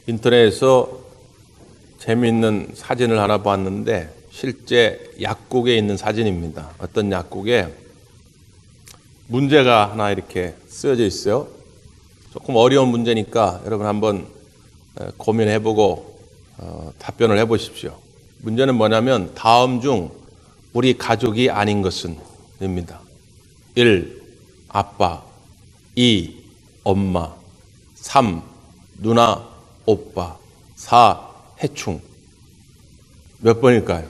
인터넷에서 재미있는 사진을 하나 봤는데 실제 약국에 있는 사진입니다. 어떤 약국에 문제가 하나 이렇게 쓰여져 있어요. 조금 어려운 문제니까 여러분 한번 고민해보고 답변을 해보십시오. 문제는 뭐냐면 다음 중 우리 가족이 아닌 것은 입니다. 1. 아빠 2. 엄마 3. 누나, 오빠 4. 해충. 몇 번일까요?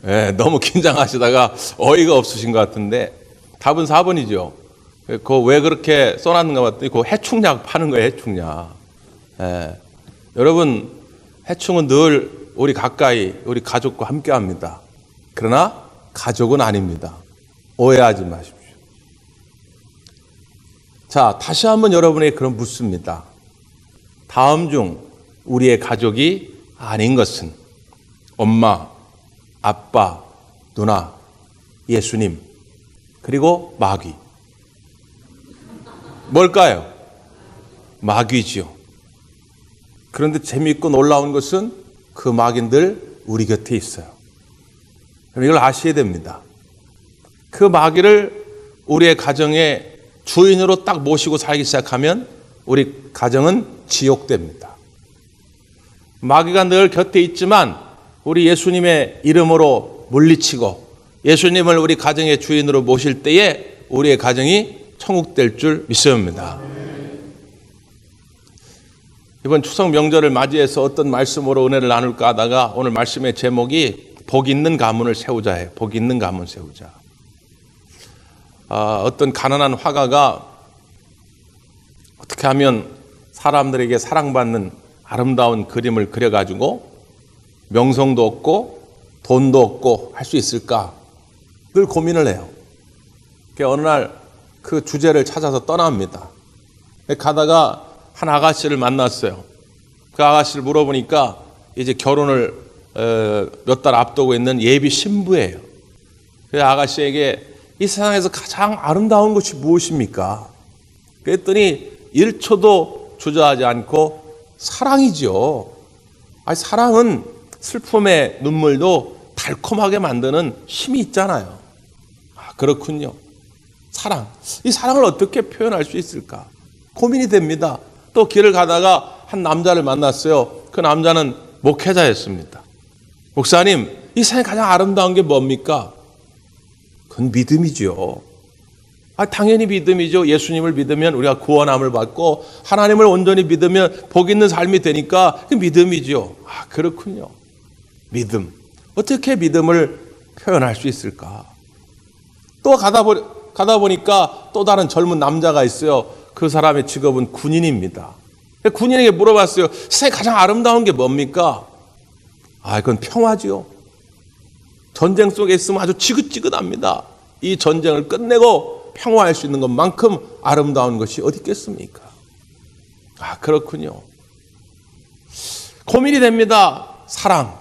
네, 너무 긴장하시다가 어이가 없으신 것 같은데 답은 4번이죠. 그거 왜 그렇게 써놨는가 봤더니 그 해충약 파는 거예요. 해충약. 네. 여러분, 해충은 늘 우리 가까이 우리 가족과 함께 합니다. 그러나 가족은 아닙니다. 오해하지 마십시오. 자, 다시 한번 여러분에게 그럼 묻습니다. 다음 중 우리의 가족이 아닌 것은 엄마, 아빠, 누나, 예수님, 그리고 마귀. 뭘까요? 마귀지요. 그런데 재미있고 놀라운 것은 그 마귀들 우리 곁에 있어요. 그럼 이걸 아셔야 됩니다. 그 마귀를 우리의 가정의 주인으로 딱 모시고 살기 시작하면 우리 가정은 지옥됩니다. 마귀가 늘 곁에 있지만 우리 예수님의 이름으로 물리치고 예수님을 우리 가정의 주인으로 모실 때에 우리의 가정이 천국 될 줄 믿습니다. 이번 추석 명절을 맞이해서 어떤 말씀으로 은혜를 나눌까 하다가 오늘 말씀의 제목이 복 있는 가문을 세우자예요. 복 있는 가문 세우자. 어떤 가난한 화가가 어떻게 하면 사람들에게 사랑받는 아름다운 그림을 그려가지고 명성도 얻고 돈도 얻고 할 수 있을까 늘 고민을 해요. 어느 날 그 주제를 찾아서 떠납니다. 가다가 한 아가씨를 만났어요. 그 아가씨를 물어보니까 이제 결혼을 몇 달 앞두고 있는 예비 신부예요. 그 아가씨에게 이 세상에서 가장 아름다운 것이 무엇입니까? 그랬더니 1초도 주저하지 않고 사랑이죠. 아니, 사랑은 슬픔의 눈물도 달콤하게 만드는 힘이 있잖아요. 그렇군요. 사랑. 이 사랑을 어떻게 표현할 수 있을까? 고민이 됩니다. 또 길을 가다가 한 남자를 만났어요. 그 남자는 목회자였습니다. 목사님, 이 세상에 가장 아름다운 게 뭡니까? 그건 믿음이죠. 당연히 믿음이죠. 예수님을 믿으면 우리가 구원함을 받고 하나님을 온전히 믿으면 복 있는 삶이 되니까 그 믿음이죠. 그렇군요. 믿음. 어떻게 믿음을 표현할 수 있을까? 또 가다 보니까 또 다른 젊은 남자가 있어요. 그 사람의 직업은 군인입니다. 군인에게 물어봤어요. 세상에 가장 아름다운 게 뭡니까? 그건 평화지요. 전쟁 속에 있으면 아주 지긋지긋합니다. 이 전쟁을 끝내고 평화할 수 있는 것만큼 아름다운 것이 어디 있겠습니까? 그렇군요. 고민이 됩니다. 사랑,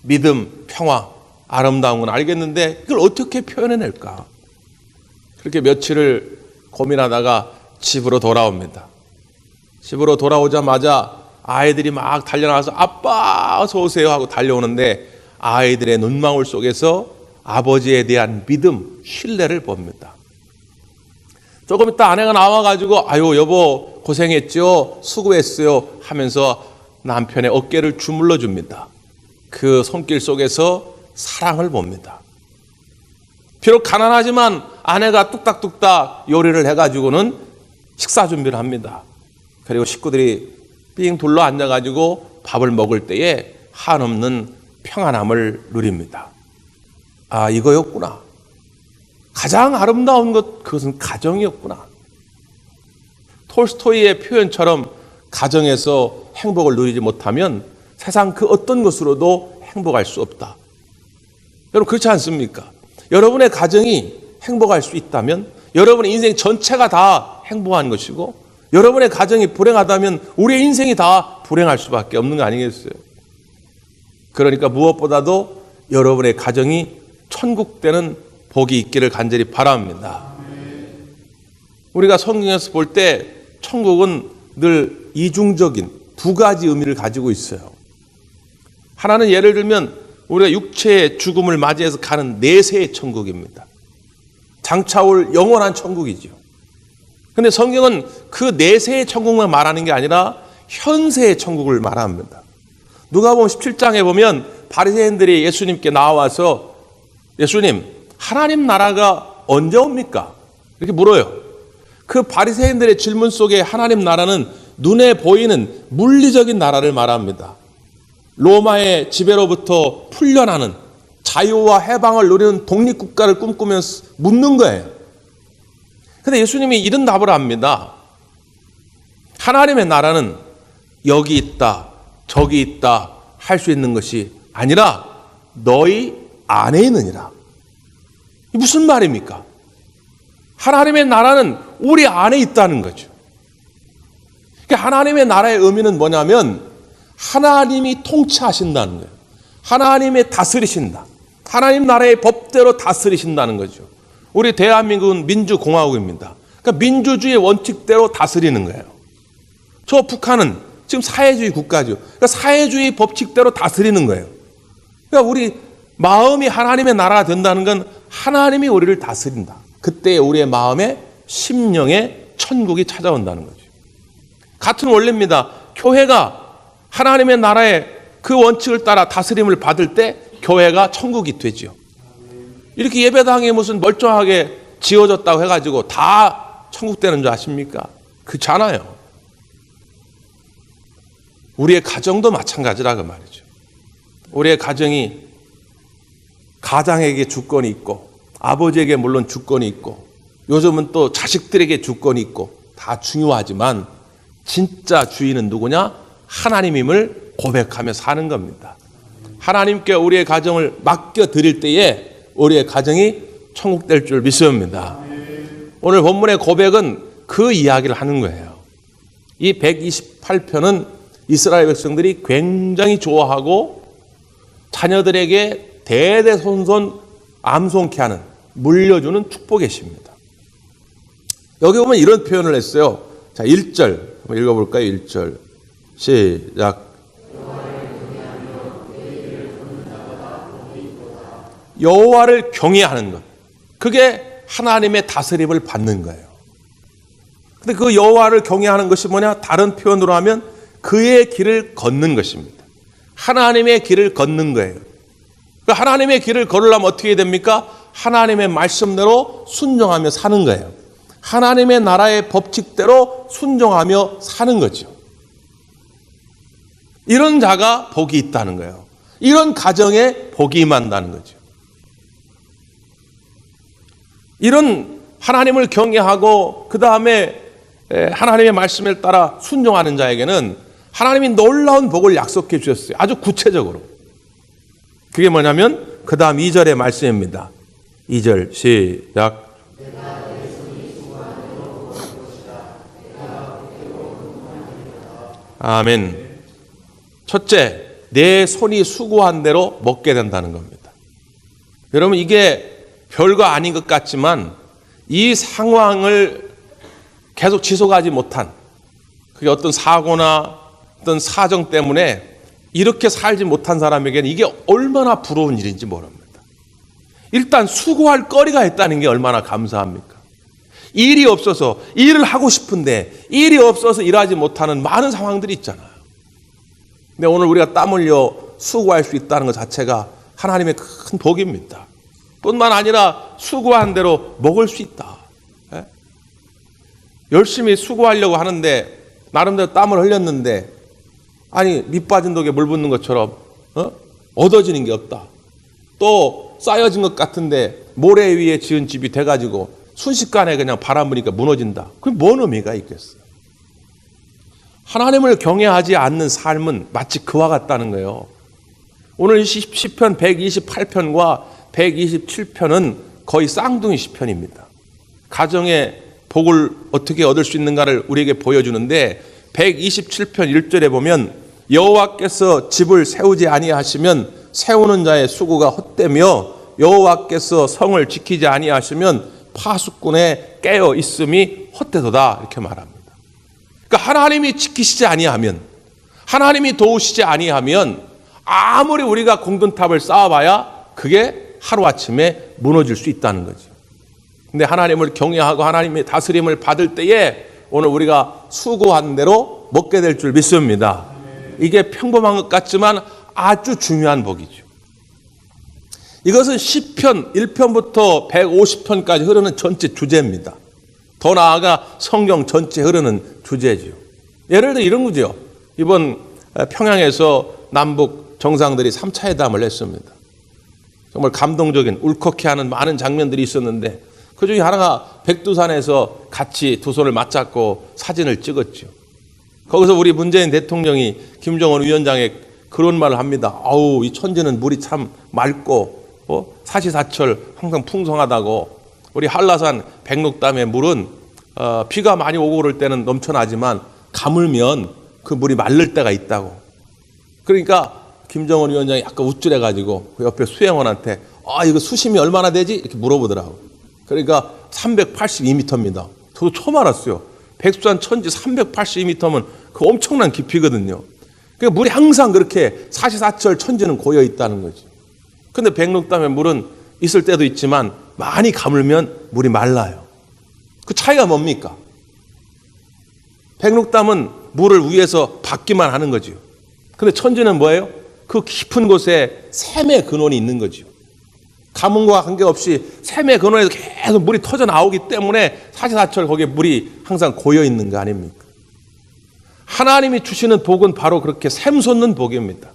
믿음, 평화, 아름다운 건 알겠는데 이걸 어떻게 표현해낼까? 그렇게 며칠을 고민하다가 집으로 돌아옵니다. 집으로 돌아오자마자 아이들이 막 달려나와서 아빠 어서 오세요 하고 달려오는데 아이들의 눈망울 속에서 아버지에 대한 믿음, 신뢰를 봅니다. 조금 있다 아내가 나와가지고 아유 여보 고생했죠, 수고했어요 하면서 남편의 어깨를 주물러 줍니다. 그 손길 속에서 사랑을 봅니다. 비록 가난하지만 아내가 뚝딱뚝딱 요리를 해가지고는 식사 준비를 합니다. 그리고 식구들이 삥 둘러 앉아가지고 밥을 먹을 때에 한없는 평안함을 누립니다. 이거였구나. 가장 아름다운 것, 그것은 가정이었구나. 톨스토이의 표현처럼 가정에서 행복을 누리지 못하면 세상 그 어떤 것으로도 행복할 수 없다. 여러분 그렇지 않습니까? 여러분의 가정이 행복할 수 있다면 여러분의 인생 전체가 다 행복한 것이고 여러분의 가정이 불행하다면 우리의 인생이 다 불행할 수밖에 없는 거 아니겠어요? 그러니까 무엇보다도 여러분의 가정이 천국 되는 복이 있기를 간절히 바랍니다. 우리가 성경에서 볼 때 천국은 늘 이중적인 두 가지 의미를 가지고 있어요. 하나는 예를 들면 우리가 육체의 죽음을 맞이해서 가는 내세의 천국입니다. 장차 올 영원한 천국이죠. 그런데 성경은 그 내세의 천국만 말하는 게 아니라 현세의 천국을 말합니다. 누가복음 17장에 보면 바리새인들이 예수님께 나와서 예수님, 하나님 나라가 언제 옵니까? 이렇게 물어요. 그 바리새인들의 질문 속에 하나님 나라는 눈에 보이는 물리적인 나라를 말합니다. 로마의 지배로부터 풀려나는 자유와 해방을 누리는 독립국가를 꿈꾸면서 묻는 거예요. 그런데 예수님이 이런 답을 합니다. 하나님의 나라는 여기 있다, 저기 있다 할 수 있는 것이 아니라 너희 안에 있느니라. 이게 무슨 말입니까? 하나님의 나라는 우리 안에 있다는 거죠. 그러니까 하나님의 나라의 의미는 뭐냐면 하나님이 통치하신다는 거예요. 하나님이 다스리신다. 하나님 나라의 법대로 다스리신다는 거죠. 우리 대한민국은 민주공화국입니다. 그러니까 민주주의 원칙대로 다스리는 거예요. 저 북한은 지금 사회주의 국가죠. 그러니까 사회주의 법칙대로 다스리는 거예요. 그러니까 우리 마음이 하나님의 나라가 된다는 건 하나님이 우리를 다스린다. 그때 우리의 마음에 심령의 천국이 찾아온다는 거죠. 같은 원리입니다. 교회가 하나님의 나라의 그 원칙을 따라 다스림을 받을 때 교회가 천국이 되죠. 이렇게 예배당이 무슨 멀쩡하게 지어졌다고 해가지고 다 천국 되는 줄 아십니까? 그렇잖아요. 우리의 가정도 마찬가지라고 말이죠. 우리의 가정이 가장에게 주권이 있고 아버지에게 물론 주권이 있고 요즘은 또 자식들에게 주권이 있고 다 중요하지만 진짜 주인은 누구냐? 하나님임을 고백하며 사는 겁니다. 하나님께 우리의 가정을 맡겨드릴 때에 우리의 가정이 천국 될 줄 믿습니다. 오늘 본문의 고백은 그 이야기를 하는 거예요. 이 128편은 이스라엘 백성들이 굉장히 좋아하고 자녀들에게 대대손손 암송케 하는, 물려주는 축복의 시입니다. 여기 보면 이런 표현을 했어요. 자, 1절 한번 읽어볼까요? 1절 시작. 여호와를 경외하는 것, 그게 하나님의 다스림을 받는 거예요. 근데 그 여호와를 경외하는 것이 뭐냐? 다른 표현으로 하면 그의 길을 걷는 것입니다. 하나님의 길을 걷는 거예요. 하나님의 길을 걸으려면 어떻게 됩니까? 하나님의 말씀대로 순종하며 사는 거예요. 하나님의 나라의 법칙대로 순종하며 사는 거죠. 이런 자가 복이 있다는 거예요. 이런 가정에 복이 임한다는 거죠. 이런 하나님을 경외하고 그 다음에 하나님의 말씀을 따라 순종하는 자에게는 하나님이 놀라운 복을 약속해 주셨어요. 아주 구체적으로. 그게 뭐냐면 그 다음 2절의 말씀입니다. 2절 시작. 아멘. 첫째, 내 손이 수고한 대로 먹게 된다는 겁니다. 여러분, 이게 별거 아닌 것 같지만 이 상황을 계속 지속하지 못한, 그게 어떤 사고나 어떤 사정 때문에 이렇게 살지 못한 사람에게는 이게 얼마나 부러운 일인지 모릅니다. 일단 수고할 거리가 있다는 게 얼마나 감사합니까? 일이 없어서 일을 하고 싶은데 일이 없어서 일하지 못하는 많은 상황들이 있잖아요. 근데 오늘 우리가 땀 흘려 수고할 수 있다는 것 자체가 하나님의 큰 복입니다. 뿐만 아니라 수고한 대로 먹을 수 있다. 열심히 수고하려고 하는데 나름대로 땀을 흘렸는데 아니 밑 빠진 독에 물 붓는 것처럼 얻어지는 게 없다. 또 쌓여진 것 같은데 모래 위에 지은 집이 돼가지고 순식간에 그냥 바람 부니까 무너진다. 그럼 뭔 의미가 있겠어요? 하나님을 경외하지 않는 삶은 마치 그와 같다는 거예요. 오늘 시편 128편과 127편은 거의 쌍둥이 시편입니다. 가정의 복을 어떻게 얻을 수 있는가를 우리에게 보여주는데 127편 1절에 보면 여호와께서 집을 세우지 아니하시면 세우는 자의 수고가 헛되며 여호와께서 성을 지키지 아니하시면 파수꾼의 깨어 있음이 헛되도다 이렇게 말합니다. 그러니까 하나님이 지키시지 아니하면, 하나님이 도우시지 아니하면 아무리 우리가 공든탑을 쌓아봐야 그게 하루아침에 무너질 수 있다는 거죠. 근데 하나님을 경외하고 하나님의 다스림을 받을 때에 오늘 우리가 수고한 대로 먹게 될 줄 믿습니다. 이게 평범한 것 같지만 아주 중요한 복이죠. 이것은 시편 1편부터 150편까지 흐르는 전체 주제입니다. 더 나아가 성경 전체에 흐르는 주제죠. 예를 들어 이런 거죠. 이번 평양에서 남북 정상들이 3차 회담을 했습니다. 정말 감동적인 울컥해하는 많은 장면들이 있었는데 그중에 하나가 백두산에서 같이 두 손을 맞잡고 사진을 찍었죠. 거기서 우리 문재인 대통령이 김정은 위원장에 그런 말을 합니다. 아우, 이 천지는 물이 참 맑고 사시사철 항상 풍성하다고. 우리 한라산 백록담의 물은 비가 많이 오고 그럴 때는 넘쳐나지만 가물면 그 물이 마를 때가 있다고. 그러니까 김정은 위원장이 약간 우쭐해가지고 그 옆에 수행원한테 이거 수심이 얼마나 되지? 이렇게 물어보더라고. 그러니까 382m입니다. 저도 처음 알았어요. 백두산 천지 382m면 그 엄청난 깊이거든요. 그러니까 물이 항상 그렇게 사시사철 천지는 고여 있다는 거죠. 근데 백록담의 물은 있을 때도 있지만 많이 가물면 물이 말라요. 그 차이가 뭡니까? 백록담은 물을 위에서 받기만 하는 거죠. 근데 천지는 뭐예요? 그 깊은 곳에 샘의 근원이 있는 거죠. 가뭄과 관계없이 샘의 근원에서 계속 물이 터져 나오기 때문에 사시사철 거기에 물이 항상 고여 있는 거 아닙니까? 하나님이 주시는 복은 바로 그렇게 샘솟는 복입니다.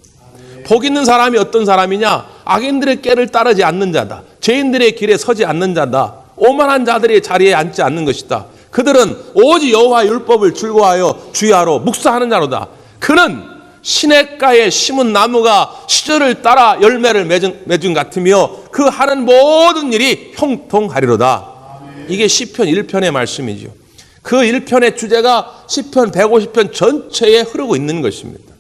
복 있는 사람이 어떤 사람이냐? 악인들의 꾀를 따르지 않는 자다. 죄인들의 길에 서지 않는 자다. 오만한 자들의 자리에 앉지 않는 것이다. 그들은 오직 여호와의 율법을 즐거워하여 주의하러 묵상하는 자로다. 그는 시냇가에 심은 나무가 시절을 따라 열매를 맺은 같으며 그 하는 모든 일이 형통하리로다. 이게 시편 1편의 말씀이죠. 그 1편의 주제가 시편 150편 전체에 흐르고 있는 것입니다.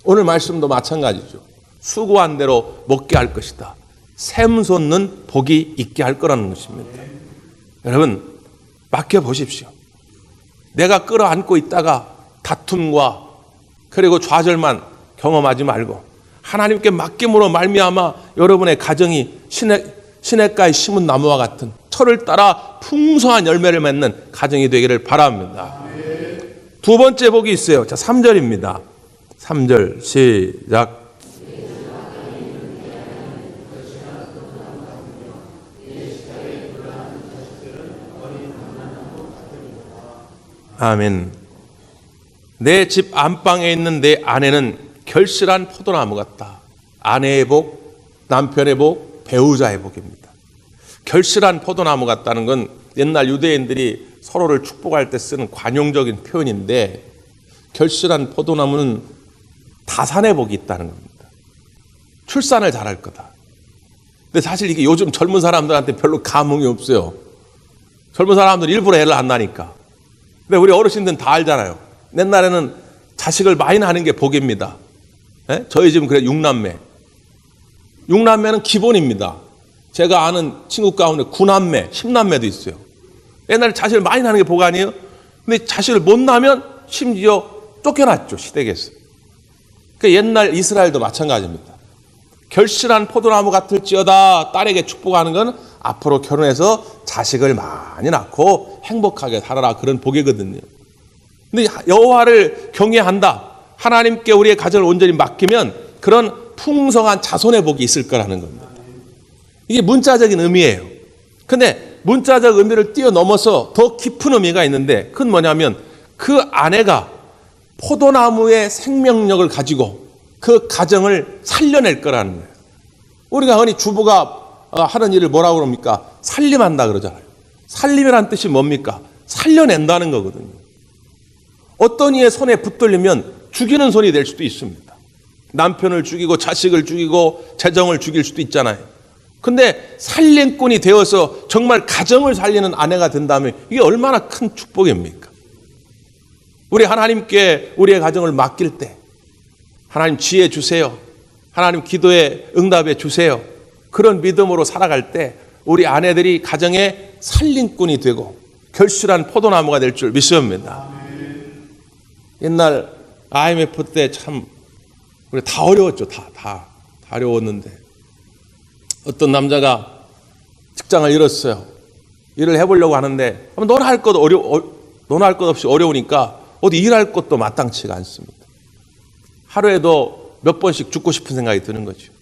오늘 말씀도 마찬가지죠. 수고한 대로 먹게 할 것이다. 샘솟는 복이 있게 할 거라는 것입니다. 여러분, 맡겨보십시오. 내가 끌어안고 있다가 다툼과 그리고 좌절만 경험하지 말고 하나님께 맡김으로 말미암아 여러분의 가정이 시냇가에 심은 나무와 같은 철을 따라 풍성한 열매를 맺는 가정이 되기를 바랍니다. 두 번째 복이 있어요. 자, 3절입니다. 3절 시작. 아멘. 내 집 안방에 있는 내 아내는 결실한 포도나무 같다. 아내의 복, 남편의 복, 배우자의 복입니다. 결실한 포도나무 같다는 건 옛날 유대인들이 서로를 축복할 때 쓰는 관용적인 표현인데 결실한 포도나무는 다산의 복이 있다는 겁니다. 출산을 잘할 거다. 근데 사실 이게 요즘 젊은 사람들한테 별로 감흥이 없어요. 젊은 사람들은 일부러 애를 안 낳으니까. 근데 우리 어르신들은 다 알잖아요. 옛날에는 자식을 많이 낳는 게 복입니다. 네? 저희 집은 그래 6남매. 6남매는 기본입니다. 제가 아는 친구 가운데 9남매, 10남매도 있어요. 옛날에 자식을 많이 낳는 게 복 아니에요? 근데 자식을 못 낳으면 심지어 쫓겨났죠, 시댁에서. 그러니까 옛날 이스라엘도 마찬가지입니다. 결실한 포도나무 같을지어다 딸에게 축복하는 건 앞으로 결혼해서 자식을 많이 낳고 행복하게 살아라, 그런 복이거든요. 근데 여호와를 경외한다, 하나님께 우리의 가정을 온전히 맡기면 그런 풍성한 자손의 복이 있을 거라는 겁니다. 이게 문자적인 의미예요. 근데 문자적 의미를 뛰어넘어서 더 깊은 의미가 있는데 그건 뭐냐면 그 아내가 포도나무의 생명력을 가지고 그 가정을 살려낼 거라는 거예요. 우리가 흔히 주부가 하는 일을 뭐라고 그럽니까? 살림한다 그러잖아요. 살림이란 뜻이 뭡니까? 살려낸다는 거거든요. 어떤 이의 손에 붙들리면 죽이는 손이 될 수도 있습니다. 남편을 죽이고 자식을 죽이고 재정을 죽일 수도 있잖아요. 근데 살림꾼이 되어서 정말 가정을 살리는 아내가 된다면 이게 얼마나 큰 축복입니까? 우리 하나님께 우리의 가정을 맡길 때 하나님 지혜 주세요. 하나님 기도에 응답해 주세요. 그런 믿음으로 살아갈 때 우리 아내들이 가정의 살림꾼이 되고 결실한 포도나무가 될 줄 믿습니다. 옛날 IMF 때 참 우리 다 어려웠죠. 다 어려웠는데 어떤 남자가 직장을 잃었어요. 일을 해보려고 하는데 논할 것 없이 어려우니까 어디 일할 것도 마땅치가 않습니다. 하루에도 몇 번씩 죽고 싶은 생각이 드는 거죠.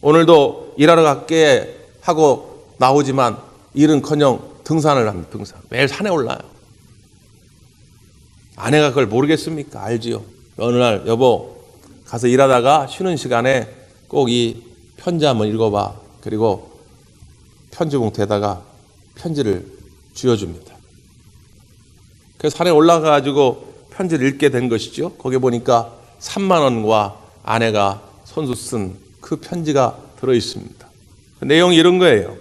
오늘도 일하러 갈게 하고 나오지만 일은커녕 등산을 합니다. 등산. 매일 산에 올라요. 아내가 그걸 모르겠습니까? 알지요. 어느 날 여보 가서 일하다가 쉬는 시간에 꼭 이 편지 한번 읽어봐. 그리고 편지 봉투에다가 편지를 쥐어줍니다. 그래서 산에 올라가가지고 편지를 읽게 된 것이죠. 거기 보니까 3만 원과 아내가 손수 쓴 그 편지가 들어있습니다. 내용이 이런 거예요.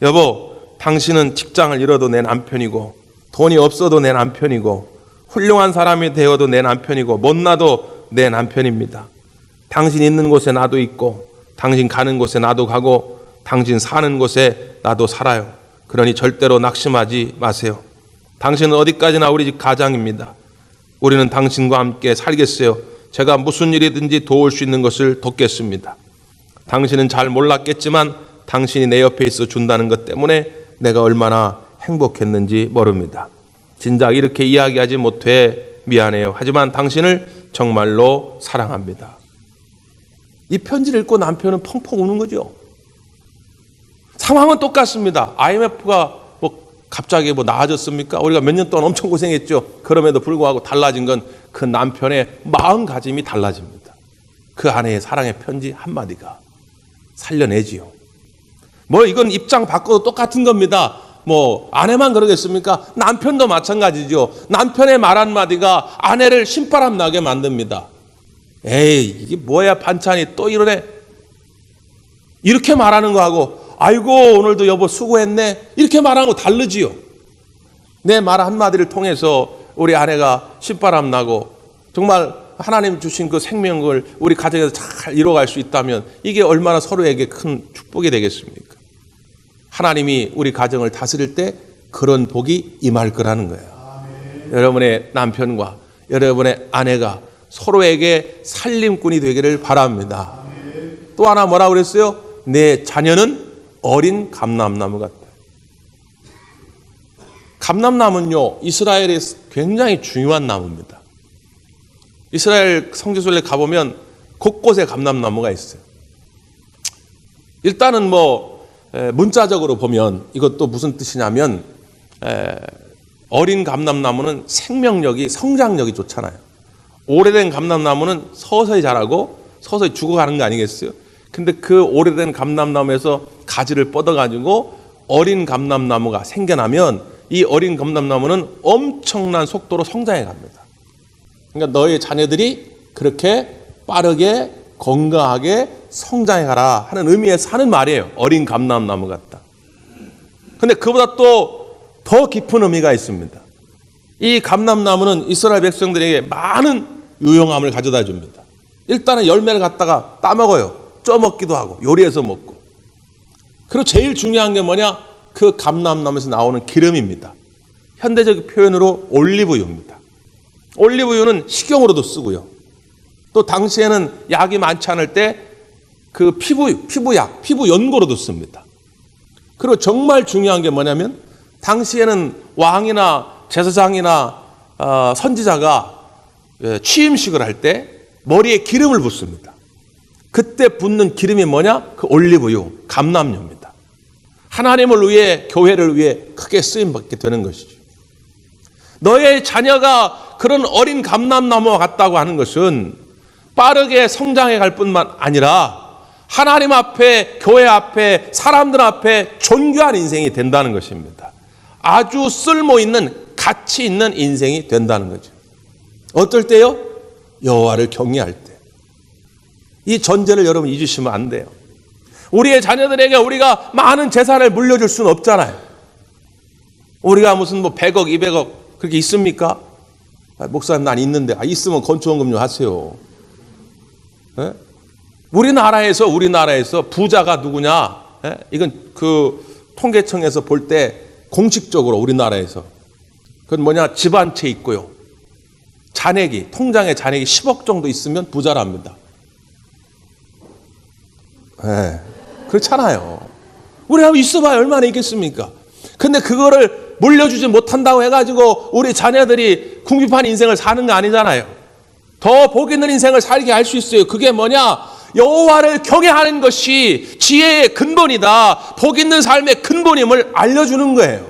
여보, 당신은 직장을 잃어도 내 남편이고 돈이 없어도 내 남편이고 훌륭한 사람이 되어도 내 남편이고 못나도 내 남편입니다. 당신 있는 곳에 나도 있고 당신 가는 곳에 나도 가고 당신 사는 곳에 나도 살아요. 그러니 절대로 낙심하지 마세요. 당신은 어디까지나 우리 집 가장입니다. 우리는 당신과 함께 살겠어요. 제가 무슨 일이든지 도울 수 있는 것을 돕겠습니다. 당신은 잘 몰랐겠지만 당신이 내 옆에 있어 준다는 것 때문에 내가 얼마나 행복했는지 모릅니다. 진작 이렇게 이야기하지 못해 미안해요. 하지만 당신을 정말로 사랑합니다. 이 편지를 읽고 남편은 펑펑 우는 거죠. 상황은 똑같습니다. IMF가 갑자기 나아졌습니까? 우리가 몇 년 동안 엄청 고생했죠. 그럼에도 불구하고 달라진 건 그 남편의 마음가짐이 달라집니다. 그 아내의 사랑의 편지 한마디가 살려내지요. 이건 입장 바꿔도 똑같은 겁니다. 아내만 그러겠습니까? 남편도 마찬가지죠. 남편의 말 한마디가 아내를 신바람 나게 만듭니다. 에이, 이게 뭐야 반찬이 또 이러네. 이렇게 말하는 거하고 아이고 오늘도 여보 수고했네 이렇게 말하는 거 다르지요. 내 말 한마디를 통해서 우리 아내가 신바람 나고 정말 하나님 주신 그 생명을 우리 가정에서 잘 이뤄갈 수 있다면 이게 얼마나 서로에게 큰 축복이 되겠습니까? 하나님이 우리 가정을 다스릴 때 그런 복이 임할 거라는 거예요. 여러분의 남편과 여러분의 아내가 서로에게 살림꾼이 되기를 바랍니다. 또 하나 뭐라고 그랬어요? 내 자녀는 어린 감람나무 같다. 감람나무는요, 이스라엘에 굉장히 중요한 나무입니다. 이스라엘 성지순례 가보면 곳곳에 감람나무가 있어요. 일단은 문자적으로 보면 이것도 무슨 뜻이냐면 어린 감람나무는 생명력이 성장력이 좋잖아요. 오래된 감람나무는 서서히 자라고 서서히 죽어가는 거 아니겠어요? 근데 그 오래된 감람나무에서 가지를 뻗어가지고 어린 감람나무가 생겨나면 이 어린 감람나무는 엄청난 속도로 성장해 갑니다. 그러니까 너의 자녀들이 그렇게 빠르게 건강하게 성장해 가라 하는 의미에서 하는 말이에요. 어린 감람나무 같다. 근데 그보다 또 더 깊은 의미가 있습니다. 이 감람나무는 이스라엘 백성들에게 많은 유용함을 가져다 줍니다. 일단은 열매를 갖다가 따먹어요. 쪄먹기도 하고 요리해서 먹고. 그리고 제일 중요한 게 뭐냐? 그 감람나무에서 나오는 기름입니다. 현대적 표현으로 올리브유입니다. 올리브유는 식용으로도 쓰고요. 또 당시에는 약이 많지 않을 때 그 피부약, 피부 연고로도 씁니다. 그리고 정말 중요한 게 뭐냐면 당시에는 왕이나 제사장이나 선지자가 취임식을 할 때 머리에 기름을 붓습니다. 그때 붓는 기름이 뭐냐? 그 올리브유, 감람유입니다. 하나님을 위해, 교회를 위해 크게 쓰임받게 되는 것이죠. 너의 자녀가 그런 어린 감람나무와 같다고 하는 것은 빠르게 성장해 갈 뿐만 아니라 하나님 앞에, 교회 앞에, 사람들 앞에 존귀한 인생이 된다는 것입니다. 아주 쓸모있는, 가치 있는 인생이 된다는 거죠. 어떨 때요? 여호와를 경외할 때. 이 전제를 여러분 잊으시면 안 돼요. 우리의 자녀들에게 우리가 많은 재산을 물려줄 수는 없잖아요. 우리가 무슨 100억, 200억 그렇게 있습니까? 목사님 난 있는데. 있으면 건축원금료 하세요. 네? 우리나라에서 부자가 누구냐? 네? 이건 그 통계청에서 볼 때 공식적으로 우리나라에서 그건 뭐냐? 집 한 채 있고요. 잔액이, 통장에 잔액이 10억 정도 있으면 부자랍니다. 네, 그렇잖아요. 우리 한번 있어봐야 얼마나 있겠습니까? 근데 그거를 물려주지 못한다고 해가지고 우리 자녀들이 궁핍한 인생을 사는 거 아니잖아요. 더 복 있는 인생을 살게 할 수 있어요. 그게 뭐냐? 여호와를 경외하는 것이 지혜의 근본이다. 복 있는 삶의 근본임을 알려주는 거예요.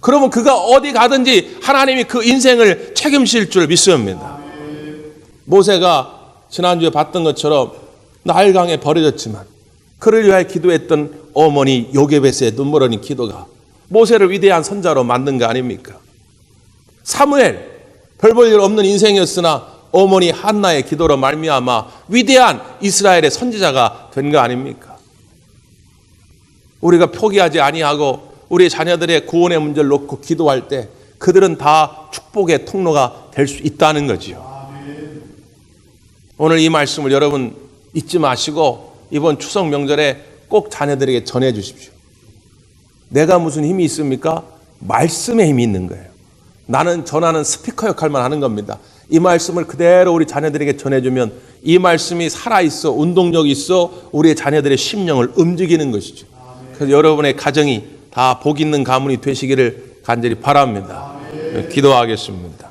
그러면 그가 어디 가든지 하나님이 그 인생을 책임질 줄 믿습니다. 모세가 지난주에 봤던 것처럼 나일강에 버려졌지만 그를 위하여 기도했던 어머니 요게벳의 눈물 흘린 기도가 모세를 위대한 선자로 만든 거 아닙니까? 사무엘, 별 볼 일 없는 인생이었으나 어머니 한나의 기도로 말미암아 위대한 이스라엘의 선지자가 된 거 아닙니까? 우리가 포기하지 아니하고 우리 자녀들의 구원의 문제를 놓고 기도할 때 그들은 다 축복의 통로가 될 수 있다는 거지요. 오늘 이 말씀을 여러분 잊지 마시고 이번 추석 명절에 꼭 자녀들에게 전해 주십시오. 내가 무슨 힘이 있습니까? 말씀에 힘이 있는 거예요. 나는 전하는 스피커 역할만 하는 겁니다. 이 말씀을 그대로 우리 자녀들에게 전해주면 이 말씀이 살아있어, 운동력이 있어 우리의 자녀들의 심령을 움직이는 것이죠. 그래서 여러분의 가정이 다 복 있는 가문이 되시기를 간절히 바랍니다. 기도하겠습니다.